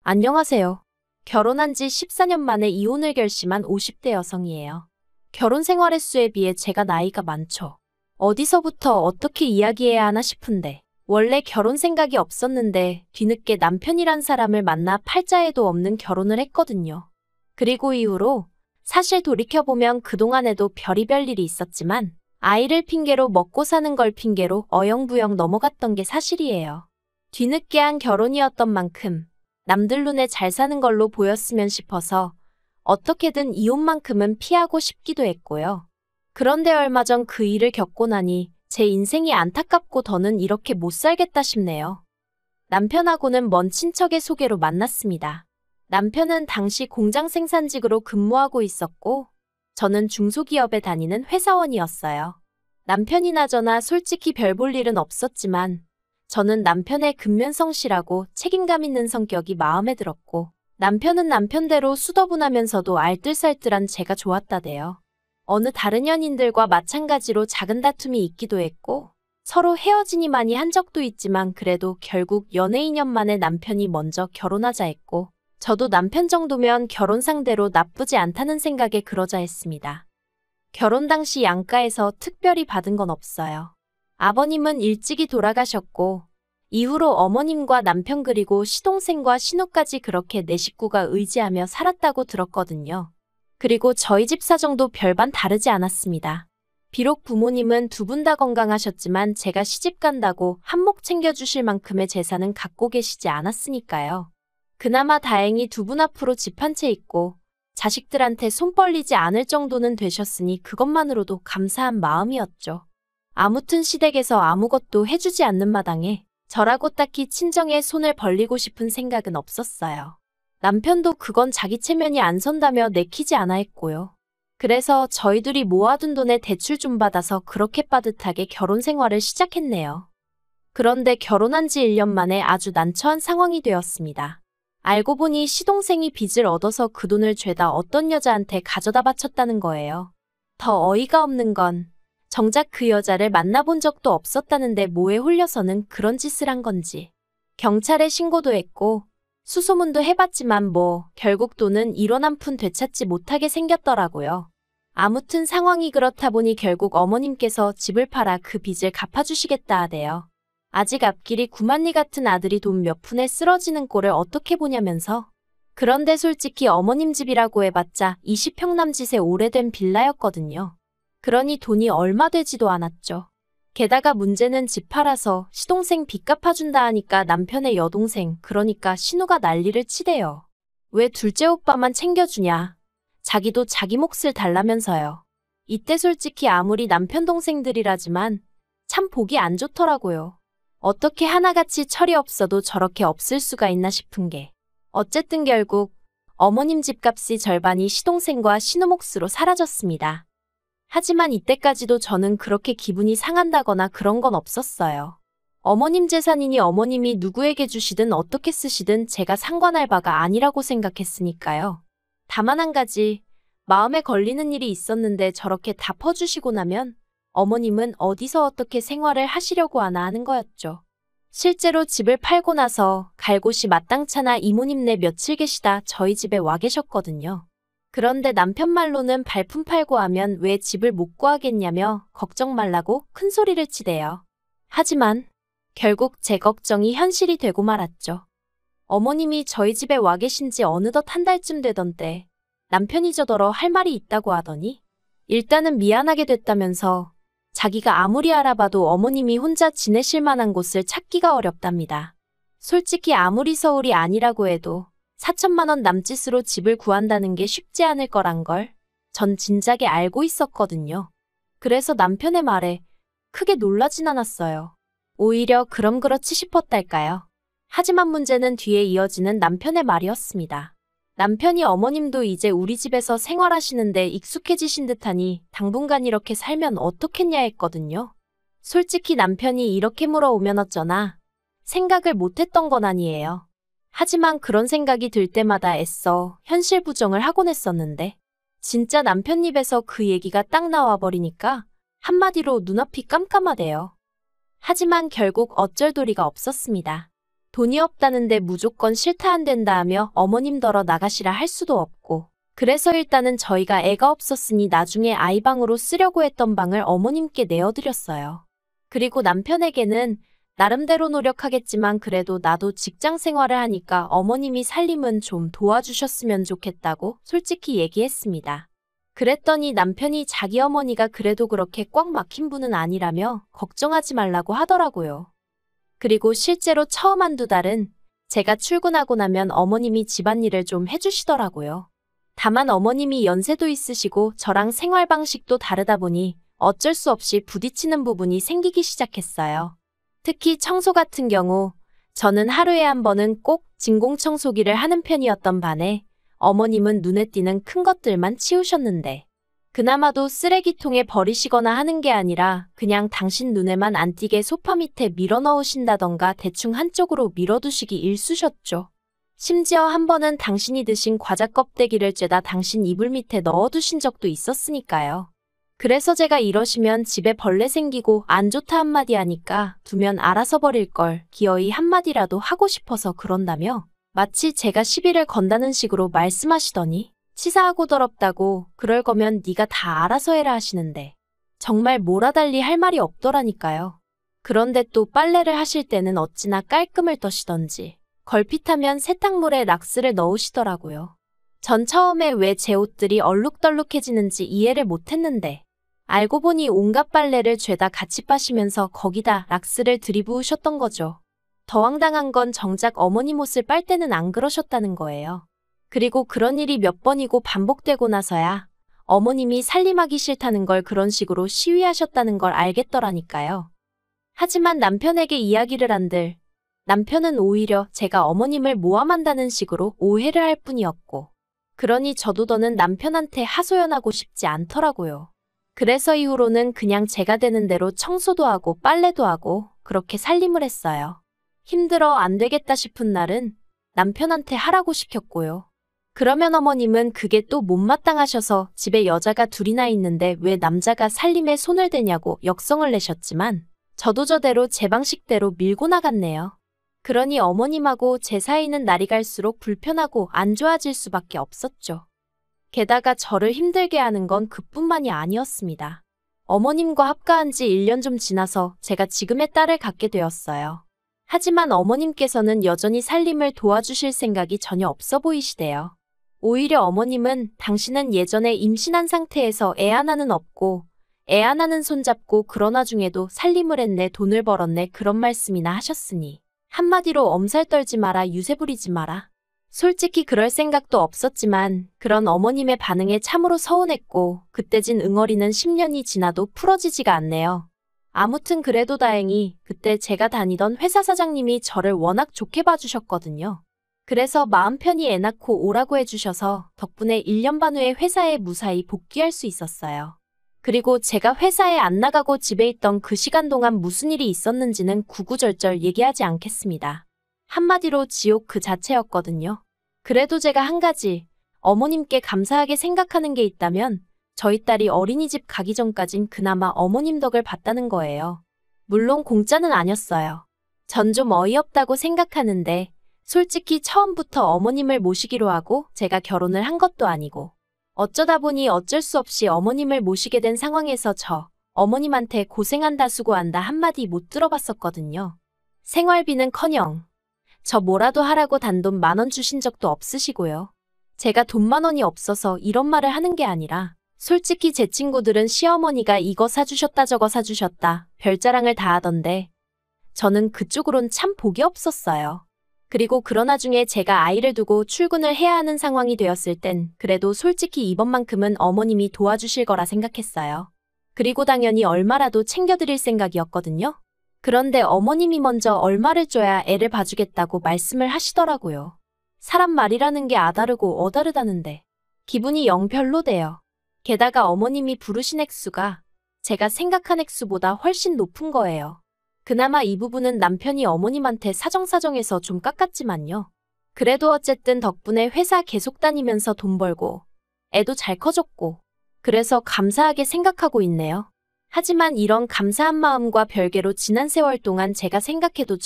안녕하세요. 결혼한 지 14년 만에 이혼을 결심한 50대 여성이에요. 결혼 생활 횟수에 비해 제가 나이가 많죠. 어디서부터 어떻게 이야기해야 하나 싶은데 원래 결혼 생각이 없었는데 뒤늦게 남편이란 사람을 만나 팔자에도 없는 결혼을 했거든요. 그리고 이후로 사실 돌이켜보면 그동안에도 별의별 일이 있었지만 아이를 핑계로 먹고 사는 걸 핑계로 어영부영 넘어갔던 게 사실이에요. 뒤늦게 한 결혼이었던 만큼 남들 눈에 잘 사는 걸로 보였으면 싶어서 어떻게든 이혼만큼은 피하고 싶기도 했고요. 그런데 얼마 전 그 일을 겪고 나니 제 인생이 안타깝고 더는 이렇게 못 살겠다 싶네요. 남편하고는 먼 친척의 소개로 만났습니다. 남편은 당시 공장 생산직으로 근무하고 있었고 저는 중소기업에 다니는 회사원이었어요. 남편이 나저나 솔직히 별 볼 일은 없었지만 저는 남편의 근면성실하고 책임감 있는 성격이 마음에 들었고 남편은 남편대로 수더분하면서도 알뜰살뜰한 제가 좋았다대요. 어느 다른 연인들과 마찬가지로 작은 다툼이 있기도 했고 서로 헤어지니 많이 한 적도 있지만 그래도 결국 연애 2년 만에 남편이 먼저 결혼하자 했고 저도 남편 정도면 결혼 상대로 나쁘지 않다는 생각에 그러자 했습니다. 결혼 당시 양가에서 특별히 받은 건 없어요. 아버님은 일찍이 돌아가셨고 이후로 어머님과 남편 그리고 시동생과 신우까지 그렇게 네 식구가 의지하며 살았다고 들었거든요. 그리고 저희 집 사정도 별반 다르지 않았습니다. 비록 부모님은 두 분 다 건강하셨지만 제가 시집 간다고 한몫 챙겨주실 만큼의 재산은 갖고 계시지 않았으니까요. 그나마 다행히 두 분 앞으로 집 한 채 있고 자식들한테 손 벌리지 않을 정도는 되셨으니 그것만으로도 감사한 마음이었죠. 아무튼 시댁에서 아무것도 해주지 않는 마당에 저라고 딱히 친정에 손을 벌리고 싶은 생각은 없었어요. 남편도 그건 자기 체면이 안 선다며 내키지 않아 했고요. 그래서 저희들이 모아둔 돈에 대출 좀 받아서 그렇게 빠듯하게 결혼 생활을 시작했네요. 그런데 결혼한 지 1년 만에 아주 난처한 상황이 되었습니다. 알고 보니 시동생이 빚을 얻어서 그 돈을 죄다 어떤 여자한테 가져다 바쳤다는 거예요. 더 어이가 없는 건 정작 그 여자를 만나본 적도 없었다는데 뭐에 홀려서는 그런 짓을 한 건지. 경찰에 신고도 했고 수소문도 해봤지만 결국 돈은 1원 한 푼 되찾지 못하게 생겼더라고요. 아무튼 상황이 그렇다 보니 결국 어머님께서 집을 팔아 그 빚을 갚아주시겠다 하대요. 아직 앞길이 구만리 같은 아들이 돈 몇 푼에 쓰러지는 꼴을 어떻게 보냐면서. 그런데 솔직히 어머님 집이라고 해봤자 20평 남짓의 오래된 빌라였거든요. 그러니 돈이 얼마 되지도 않았죠. 게다가 문제는 집 팔아서 시동생 빚 갚아준다 하니까 남편의 여동생 그러니까 신우가 난리를 치대요. 왜 둘째 오빠만 챙겨주냐. 자기도 자기 몫을 달라면서요. 이때 솔직히 아무리 남편 동생들이라지만 참 보기 안 좋더라고요. 어떻게 하나같이 철이 없어도 저렇게 없을 수가 있나 싶은 게. 어쨌든 결국 어머님 집값이 절반이 시동생과 신우 몫으로 사라졌습니다. 하지만 이때까지도 저는 그렇게 기분이 상한다거나 그런 건 없었어요. 어머님 재산이니 어머님이 누구에게 주시든 어떻게 쓰시든 제가 상관할 바가 아니라고 생각했으니까요. 다만 한 가지 마음에 걸리는 일이 있었는데 저렇게 다 퍼주시고 나면 어머님은 어디서 어떻게 생활을 하시려고 하나 하는 거였죠. 실제로 집을 팔고 나서 갈 곳이 마땅찮아 이모님네 며칠 계시다 저희 집에 와 계셨거든요. 그런데 남편 말로는 발품 팔고 하면 왜 집을 못 구하겠냐며 걱정 말라고 큰 소리를 치대요. 하지만 결국 제 걱정이 현실이 되고 말았죠. 어머님이 저희 집에 와 계신 지 어느덧 한 달쯤 되던 때 남편이 저더러 할 말이 있다고 하더니 일단은 미안하게 됐다면서 자기가 아무리 알아봐도 어머님이 혼자 지내실 만한 곳을 찾기가 어렵답니다. 솔직히 아무리 서울이 아니라고 해도 4천만 원 남짓으로 집을 구한다는 게 쉽지 않을 거란 걸 전 진작에 알고 있었거든요. 그래서 남편의 말에 크게 놀라진 않았어요. 오히려 그럼 그렇지 싶었달까요. 하지만 문제는 뒤에 이어지는 남편의 말이었습니다. 남편이 어머님도 이제 우리 집에서 생활하시는데 익숙해지신 듯하니 당분간 이렇게 살면 어떻겠냐 했거든요. 솔직히 남편이 이렇게 물어오면 어쩌나 생각을 못했던 건 아니에요. 하지만 그런 생각이 들 때마다 애써 현실 부정을 하곤 했었는데 진짜 남편 입에서 그 얘기가 딱 나와버리니까 한마디로 눈앞이 깜깜하대요. 하지만 결국 어쩔 도리가 없었습니다. 돈이 없다는데 무조건 싫다 안 된다 하며 어머님더러 나가시라 할 수도 없고. 그래서 일단은 저희가 애가 없었으니 나중에 아이방으로 쓰려고 했던 방을 어머님께 내어드렸어요. 그리고 남편에게는 나름대로 노력하겠지만 그래도 나도 직장 생활을 하니까 어머님이 살림은 좀 도와주셨으면 좋겠다고 솔직히 얘기했습니다. 그랬더니 남편이 자기 어머니가 그래도 그렇게 꽉 막힌 분은 아니라며 걱정하지 말라고 하더라고요. 그리고 실제로 처음 한두 달은 제가 출근하고 나면 어머님이 집안일을 좀 해주시더라고요. 다만 어머님이 연세도 있으시고 저랑 생활 방식도 다르다 보니 어쩔 수 없이 부딪히는 부분이 생기기 시작했어요. 특히 청소 같은 경우 저는 하루에 한 번은 꼭 진공청소기를 하는 편이었던 반에 어머님은 눈에 띄는 큰 것들만 치우셨는데 그나마도 쓰레기통에 버리시거나 하는 게 아니라 그냥 당신 눈에만 안 띄게 소파 밑에 밀어 넣으신다던가 대충 한쪽으로 밀어두시기 일쑤셨죠. 심지어 한 번은 당신이 드신 과자 껍데기를 쬐다 당신 이불 밑에 넣어두신 적도 있었으니까요. 그래서 제가 이러시면 집에 벌레 생기고 안 좋다 한마디 하니까 두면 알아서 버릴 걸 기어이 한마디라도 하고 싶어서 그런다며 마치 제가 시비를 건다는 식으로 말씀하시더니 치사하고 더럽다고 그럴 거면 네가 다 알아서 해라 하시는데 정말 몰아달리 할 말이 없더라니까요. 그런데 또 빨래를 하실 때는 어찌나 깔끔을 떠시던지 걸핏하면 세탁물에 락스를 넣으시더라고요. 전 처음에 왜 제 옷들이 얼룩덜룩해지는지 이해를 못했는데 알고 보니 온갖 빨래를 죄다 같이 빠시면서 거기다 락스를 들이부으셨던 거죠. 더 황당한 건 정작 어머님 옷을 빨 때는 안 그러셨다는 거예요. 그리고 그런 일이 몇 번이고 반복되고 나서야 어머님이 살림하기 싫다는 걸 그런 식으로 시위하셨다는 걸 알겠더라니까요. 하지만 남편에게 이야기를 한들 남편은 오히려 제가 어머님을 모함한다는 식으로 오해를 할 뿐이었고 그러니 저도 더는 남편한테 하소연하고 싶지 않더라고요. 그래서 이후로는 그냥 제가 되는 대로 청소도 하고 빨래도 하고 그렇게 살림을 했어요. 힘들어 안 되겠다 싶은 날은 남편한테 하라고 시켰고요. 그러면 어머님은 그게 또 못마땅하셔서 집에 여자가 둘이나 있는데 왜 남자가 살림에 손을 대냐고 역성을 내셨지만 저도 저대로 제 방식대로 밀고 나갔네요. 그러니 어머님하고 제 사이는 날이 갈수록 불편하고 안 좋아질 수밖에 없었죠. 게다가 저를 힘들게 하는 건 그뿐만이 아니었습니다. 어머님과 합가한 지 1년 좀 지나서 제가 지금의 딸을 갖게 되었어요. 하지만 어머님께서는 여전히 살림을 도와주실 생각이 전혀 없어 보이시대요. 오히려 어머님은 당신은 예전에 임신한 상태에서 애 하나는 없고 애 하나는 손잡고 그런 와중에도 살림을 했네 돈을 벌었네 그런 말씀이나 하셨으니 한마디로 엄살 떨지 마라 유세 부리지 마라. 솔직히 그럴 생각도 없었지만 그런 어머님의 반응에 참으로 서운했고 그때진 응어리는 10년이 지나도 풀어지지가 않네요. 아무튼 그래도 다행히 그때 제가 다니던 회사 사장님이 저를 워낙 좋게 봐주셨거든요. 그래서 마음 편히 애 낳고 오라고 해주셔서 덕분에 1년 반 후에 회사에 무사히 복귀할 수 있었어요. 그리고 제가 회사에 안 나가고 집에 있던 그 시간 동안 무슨 일이 있었는지는 구구절절 얘기하지 않겠습니다. 한마디로 지옥 그 자체였거든요. 그래도 제가 한 가지 어머님께 감사하게 생각하는 게 있다면 저희 딸이 어린이집 가기 전까진 그나마 어머님 덕을 봤다는 거예요. 물론 공짜는 아니었어요. 전 좀 어이없다고 생각하는데 솔직히 처음부터 어머님을 모시기로 하고 제가 결혼을 한 것도 아니고 어쩌다 보니 어쩔 수 없이 어머님을 모시게 된 상황에서 어머님한테 고생한다 수고한다 한마디 못 들어봤었거든요. 생활비는커녕 저 뭐라도 하라고 단돈 10,000원 주신 적도 없으시고요. 제가 돈 10,000원이 없어서 이런 말을 하는 게 아니라 솔직히 제 친구들은 시어머니가 이거 사주셨다 저거 사주셨다 별자랑을 다 하던데 저는 그쪽으론 참 복이 없었어요. 그리고 그런 와중에 제가 아이를 두고 출근을 해야 하는 상황이 되었을 땐 그래도 솔직히 이번만큼은 어머님이 도와주실 거라 생각했어요. 그리고 당연히 얼마라도 챙겨드릴 생각이었거든요. 그런데 어머님이 먼저 얼마를 줘야 애를 봐주겠다고 말씀을 하시더라고요. 사람 말이라는 게 아다르고 어다르다는데 기분이 영 별로대요. 게다가 어머님이 부르신 액수가 제가 생각한 액수보다 훨씬 높은 거예요. 그나마 이 부분은 남편이 어머님한테 사정사정해서 좀 깎았지만요. 그래도 어쨌든 덕분에 회사 계속 다니면서 돈 벌고 애도 잘 커졌고 그래서 감사하게 생각하고 있네요. 하지만 이런 감사한 마음과 별개로 지난 세월 동안 제가 생각해도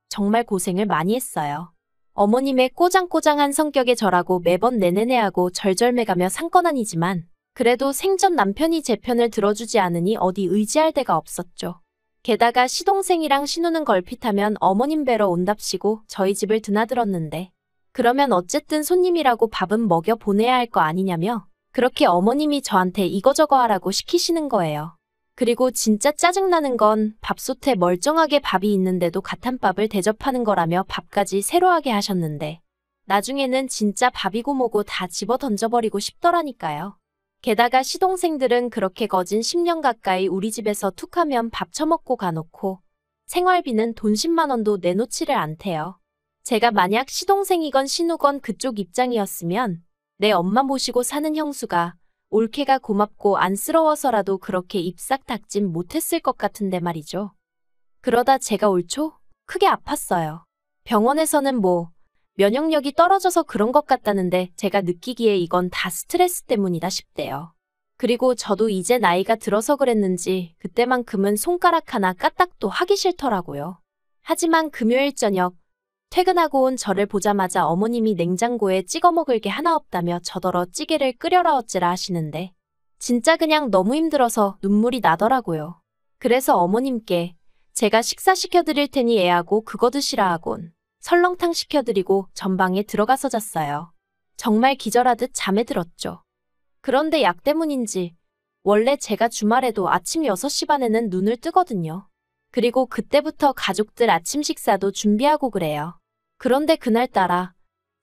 정말 고생을 많이 했어요. 어머님의 꼬장꼬장한 성격에 절하고 매번 내내내하고 절절매가며 상건 아니지만 그래도 생전 남편이 제 편을 들어주지 않으니 어디 의지할 데가 없었죠. 게다가 시동생이랑 신우는 걸핏하면 어머님 뵈러 온답시고 저희 집을 드나들었는데 그러면 어쨌든 손님이라고 밥은 먹여 보내야 할 거 아니냐며 그렇게 어머님이 저한테 이거저거 하라고 시키시는 거예요. 그리고 진짜 짜증나는 건 밥솥에 멀쩡하게 밥이 있는데도 가탄밥을 대접하는 거라며 밥까지 새로 하게 하셨는데 나중에는 진짜 밥이고 뭐고 다 집어 던져버리고 싶더라니까요. 게다가 시동생들은 그렇게 거진 10년 가까이 우리 집에서 툭하면 밥 처먹고 가놓고 생활비는 돈 10만 원도 내놓지를 않대요. 제가 만약 시동생이건 신우건 그쪽 입장이었으면 내 엄마 모시고 사는 형수가 올케가 고맙고 안쓰러워서라도 그렇게 입 싹 닦진 못했을 것 같은데 말이죠. 그러다 제가 올 초 크게 아팠어요. 병원에서는 뭐 면역력이 떨어져서 그런 것 같다는데 제가 느끼기에 이건 다 스트레스 때문이다 싶대요. 그리고 저도 이제 나이가 들어서 그랬는지 그때만큼은 손가락 하나 까딱도 하기 싫더라고요. 하지만 금요일 저녁 퇴근하고 온 저를 보자마자 어머님이 냉장고에 찍어 먹을 게 하나 없다며 저더러 찌개를 끓여라 어찌라 하시는데 진짜 그냥 너무 힘들어서 눈물이 나더라고요. 그래서 어머님께 제가 식사 시켜드릴 테니 애하고 그거 드시라 하곤 설렁탕 시켜드리고 전방에 들어가서 잤어요. 정말 기절하듯 잠에 들었죠. 그런데 약 때문인지 원래 제가 주말에도 아침 6시 반에는 눈을 뜨거든요. 그리고 그때부터 가족들 아침 식사도 준비하고 그래요. 그런데 그날따라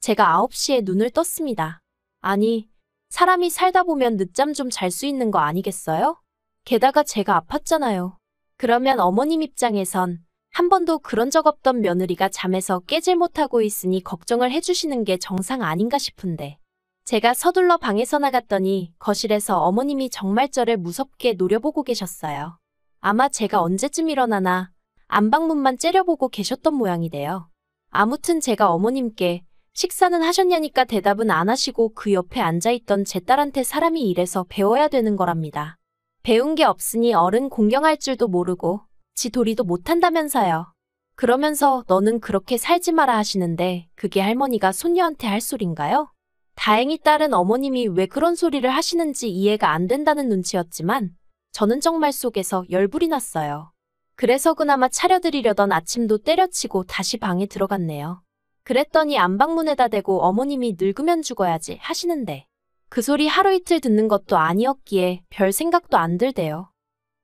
제가 9시에 눈을 떴습니다. 아니, 사람이 살다 보면 늦잠 좀 잘 수 있는 거 아니겠어요? 게다가 제가 아팠잖아요. 그러면 어머님 입장에선 한 번도 그런 적 없던 며느리가 잠에서 깨질 못하고 있으니 걱정을 해주시는 게 정상 아닌가 싶은데 제가 서둘러 방에서 나갔더니 거실에서 어머님이 정말 저를 무섭게 노려보고 계셨어요. 아마 제가 언제쯤 일어나나 안방문만 째려보고 계셨던 모양이래요. 아무튼 제가 어머님께 식사는 하셨냐니까 대답은 안 하시고 그 옆에 앉아있던 제 딸한테 사람이 이래서 배워야 되는 거랍니다. 배운 게 없으니 어른 공경할 줄도 모르고 지 도리도 못한다면서요. 그러면서 너는 그렇게 살지 마라 하시는데 그게 할머니가 손녀한테 할 소린가요? 다행히 딸은 어머님이 왜 그런 소리를 하시는지 이해가 안 된다는 눈치였지만 저는 정말 속에서 열불이 났어요. 그래서 그나마 차려드리려던 아침도 때려치고 다시 방에 들어갔네요. 그랬더니 안방문에다 대고 어머님이 늙으면 죽어야지 하시는데 그 소리 하루 이틀 듣는 것도 아니었기에 별 생각도 안 들대요.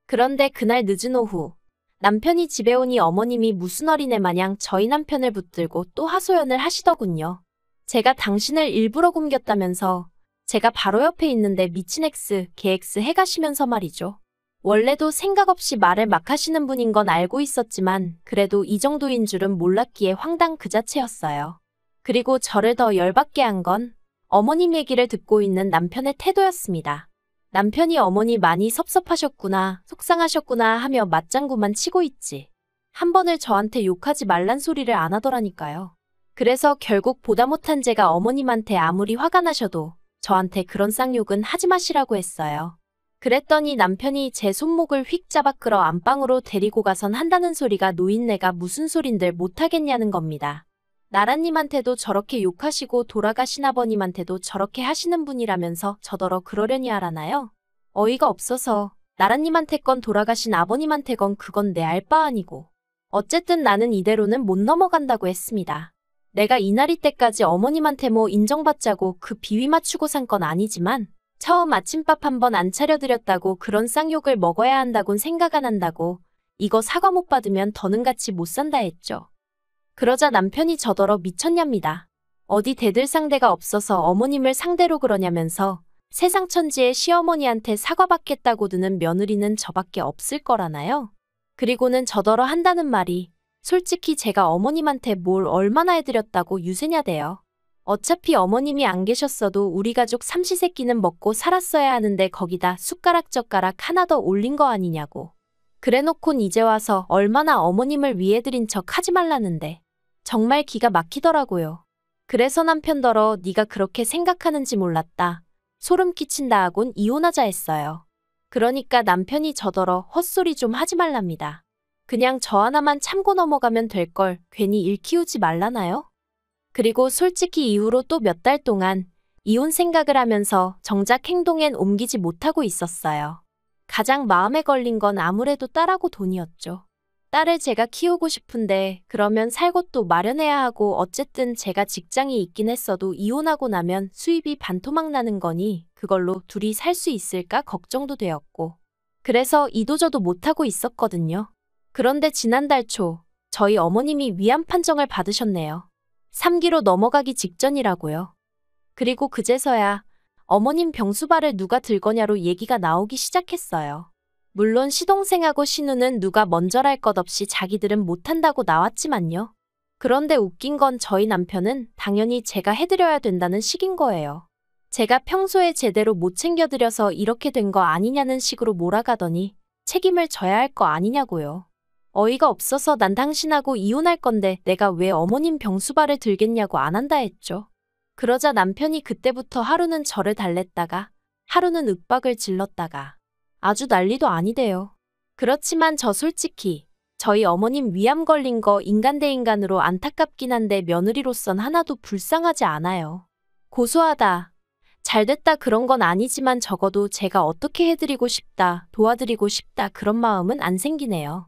그런데 그날 늦은 오후 남편이 집에 오니 어머님이 무슨 어린애 마냥 저희 남편을 붙들고 또 하소연을 하시더군요. 제가 당신을 일부러 굶겼다면서 제가 바로 옆에 있는데 미친 X, 개 X 해가시면서 말이죠. 원래도 생각 없이 말을 막 하시는 분인 건 알고 있었지만 그래도 이 정도인 줄은 몰랐기에 황당 그 자체였어요. 그리고 저를 더 열받게 한 건 어머님 얘기를 듣고 있는 남편의 태도였습니다. 남편이 어머니 많이 섭섭하셨구나, 속상하셨구나 하며 맞장구만 치고 있지. 한 번을 저한테 욕하지 말란 소리를 안 하더라니까요. 그래서 결국 보다 못한 제가 어머님한테 아무리 화가 나셔도 저한테 그런 쌍욕은 하지 마시라고 했어요. 그랬더니 남편이 제 손목을 휙 잡아 끌어 안방으로 데리고 가선 한다는 소리가 노인네가 무슨 소린들 못하겠냐는 겁니다. 나라님한테도 저렇게 욕하시고 돌아가신 아버님한테도 저렇게 하시는 분이라면서 저더러 그러려니 알아나요? 어이가 없어서 나라님한테 건 돌아가신 아버님한테 건 그건 내 알 바 아니고 어쨌든 나는 이대로는 못 넘어간다고 했습니다. 내가 이날이 때까지 어머님한테 뭐 인정받자고 그 비위 맞추고 산 건 아니지만 처음 아침밥 한 번 안 차려드렸다고 그런 쌍욕을 먹어야 한다곤 생각 안 한다고 이거 사과 못 받으면 더는 같이 못 산다 했죠. 그러자 남편이 저더러 미쳤냐입니다. 어디 대들 상대가 없어서 어머님을 상대로 그러냐면서 세상 천지에 시어머니한테 사과받겠다고 드는 며느리는 저밖에 없을 거라나요? 그리고는 저더러 한다는 말이 솔직히 제가 어머님한테 뭘 얼마나 해드렸다고 유세냐대요. 어차피 어머님이 안 계셨어도 우리 가족 삼시세끼는 먹고 살았어야 하는데 거기다 숟가락 젓가락 하나 더 올린 거 아니냐고. 그래놓곤 이제 와서 얼마나 어머님을 위해드린 척 하지 말라는데 정말 기가 막히더라고요. 그래서 남편더러 네가 그렇게 생각하는지 몰랐다. 소름 끼친다 하곤 이혼하자 했어요. 그러니까 남편이 저더러 헛소리 좀 하지 말랍니다. 그냥 저 하나만 참고 넘어가면 될 걸 괜히 일 키우지 말라나요? 그리고 솔직히 이후로 또 몇 달 동안 이혼 생각을 하면서 정작 행동엔 옮기지 못하고 있었어요. 가장 마음에 걸린 건 아무래도 딸하고 돈이었죠. 딸을 제가 키우고 싶은데 그러면 살 곳도 마련해야 하고 어쨌든 제가 직장이 있긴 했어도 이혼하고 나면 수입이 반토막 나는 거니 그걸로 둘이 살 수 있을까 걱정도 되었고 그래서 이도저도 못하고 있었거든요. 그런데 지난달 초 저희 어머님이 위암 판정을 받으셨네요. 3기로 넘어가기 직전이라고요. 그리고 그제서야 어머님 병수발을 누가 들 거냐로 얘기가 나오기 시작했어요. 물론 시동생하고 신우는 누가 먼저랄 것 없이 자기들은 못한다고 나왔지만요. 그런데 웃긴 건 저희 남편은 당연히 제가 해드려야 된다는 식인 거예요. 제가 평소에 제대로 못 챙겨드려서 이렇게 된 거 아니냐는 식으로 몰아가더니 책임을 져야 할 거 아니냐고요. 어이가 없어서 난 당신하고 이혼할 건데 내가 왜 어머님 병수발을 들겠냐고 안 한다 했죠. 그러자 남편이 그때부터 하루는 저를 달랬다가 하루는 윽박을 질렀다가 아주 난리도 아니대요. 그렇지만 저 솔직히 저희 어머님 위암 걸린 거 인간 대 인간으로 안타깝긴 한데 며느리로선 하나도 불쌍하지 않아요. 고소하다, 잘됐다 그런 건 아니지만 적어도 제가 어떻게 해드리고 싶다, 도와드리고 싶다 그런 마음은 안 생기네요.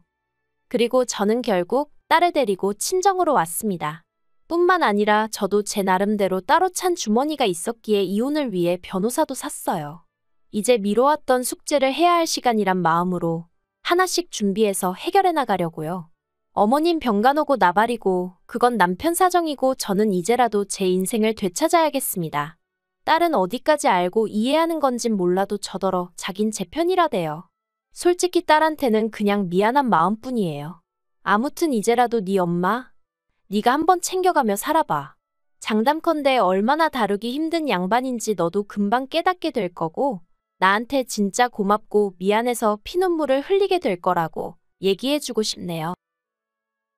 그리고 저는 결국 딸을 데리고 친정으로 왔습니다. 뿐만 아니라 저도 제 나름대로 따로 찬 주머니가 있었기에 이혼을 위해 변호사도 샀어요. 이제 미뤄왔던 숙제를 해야 할 시간이란 마음으로 하나씩 준비해서 해결해 나가려고요. 어머님 병간 오고 나발이고 그건 남편 사정이고 저는 이제라도 제 인생을 되찾아야겠습니다. 딸은 어디까지 알고 이해하는 건진 몰라도 저더러 자긴 제 편이라대요. 솔직히 딸한테는 그냥 미안한 마음뿐이에요. 아무튼 이제라도 네 엄마, 네가 한번 챙겨가며 살아봐. 장담컨대 얼마나 다루기 힘든 양반인지 너도 금방 깨닫게 될 거고 나한테 진짜 고맙고 미안해서 피눈물을 흘리게 될 거라고 얘기해주고 싶네요.